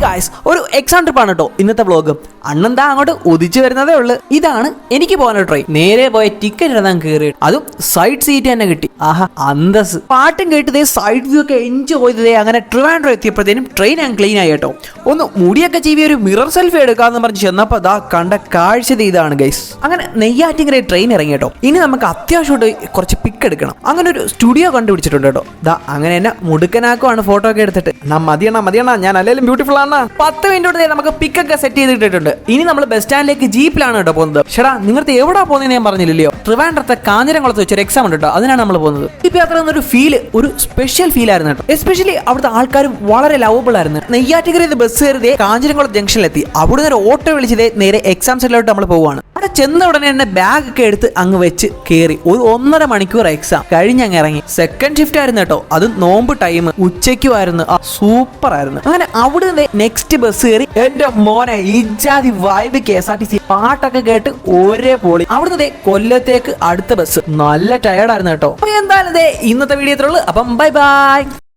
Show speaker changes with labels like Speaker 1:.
Speaker 1: Guys, ഒരു exam ട്രിപ്പാണ് കേട്ടോ ഇന്നത്തെ വ്ളോഗ്. അണ്ണെന്താ അങ്ങോട്ട് ഉദിച്ചു വരുന്നതേ ഉള്ളു. ഇതാണ് എനിക്ക് പോകാനുള്ള ട്രെയിൻ. നേരെ പോയ ടിക്കറ്റ് എഴുതാൻ കയറി, അതും സൈഡ് സീറ്റ് തന്നെ കിട്ടി. ആഹാ, അന്തസ്. പാട്ടും കേട്ടതേ സൈഡ് വ്യൂ ഒക്കെ എൻജോയ് ചെയ്തതേ. അങ്ങനെ ട്രിവാൻഡ്രം എത്തിയപ്പോഴത്തേനും ട്രെയിൻ ഞാൻ ക്ലീൻ ആയി കേട്ടോ. ഒന്ന് മുടിയൊക്കെ ചീവി ഒരു മിറർ സെൽഫി എടുക്കാന്ന് പറഞ്ഞ് ചെന്നപ്പോ ദാ കണ്ട കാഴ്ച ഇതാണ് ഗൈസ്. അങ്ങനെ നെയ്യാറ്റിങ്കര ട്രെയിൻ ഇറങ്ങി കേട്ടോ. ഇനി നമുക്ക് അത്യാവശ്യമായിട്ട് കുറച്ച് പിക്ക് എടുക്കണം. അങ്ങനെ ഒരു സ്റ്റുഡിയോ കണ്ടുപിടിച്ചിട്ടുണ്ട് കേട്ടോ. ദാ അങ്ങനെ തന്നെ മുടുക്കനാക്കുവാണ് ഫോട്ടോ ഒക്കെ എടുത്തിട്ട്. മതിയണ്ണ ഞാൻ അല്ലെങ്കിലും ബ്യൂട്ടിഫുൾ ആണ്. 10 മിനിറ്റ് നമുക്ക് പിക്കൊക്കെ സെറ്റ് ചെയ്തിട്ടുണ്ട്. ഇനി നമ്മൾ ബസ് സ്റ്റാൻഡിലേക്ക് ജീപ്പിലാണ് കേട്ടോ പോകുന്നത്. ഷെടാ, നിങ്ങൾക്ക് എവിടാ പോകുന്നത് ഞാൻ പറഞ്ഞില്ലല്ലോ. ട്രിവാൻഡ്രത്തെ കാഞ്ഞിരംകുളത്ത് വെച്ചൊരു എക്സാം ഉണ്ട് കേട്ടോ. അതിനാണ് നമ്മൾ പോകുന്നത്. ജീപ്പ് യാത്ര എന്നൊരു ഫീൽ, ഒരു സ്പെഷ്യൽ ഫീൽ ആയിരുന്നു കേട്ടോ. എസ്പെഷ്യലി അവിടുത്തെ ആൾക്കാരും വളരെ ലവബിൾ ആയിരുന്നു. നെയ്യാറ്റിങ്കരയിൽ ബസ് കയറിയതേ കാഞ്ഞിരംകുളം ജംഗ്ഷനിലെത്തി. അവിടെ നിന്ന് ഓട്ടോ വിളിച്ചതേ നേരെ എക്സാം സെന്ററിലോട്ട് നമ്മൾ പോവുകയാണ്. അവിടെ ചെന്ന ഉടനെ തന്നെ ബാഗ് ഒക്കെ എടുത്ത് അങ്ങ് വെച്ച് കയറി. ഒരു 1.5 മണിക്കൂർ എക്സാം കഴിഞ്ഞ് അങ്ങ് ഇറങ്ങി. സെക്കൻഡ് ഷിഫ്റ്റ് ആയിരുന്നു കേട്ടോ. അത് നോമ്പ് ടൈം, ഉച്ചയ്ക്കുമായിരുന്നു. സൂപ്പർ ആയിരുന്നു. അങ്ങനെ അവിടെ നിന്ന് നെക്സ്റ്റ് ബസ് കയറി. എന്റെ മോനെ, ഇജാതി വൈബ് KSRTC. പാട്ടൊക്കെ കേട്ട് ഒരേ പൊളി. അവിടുന്ന് കൊല്ലത്തേക്ക് അടുത്ത ബസ്. നല്ല ടയർഡായിരുന്നു കേട്ടോ. എന്തായാലും ഇന്നത്തെ വീഡിയോ ഇത്രയുള്ളൂ. അപ്പം ബൈ ബൈ.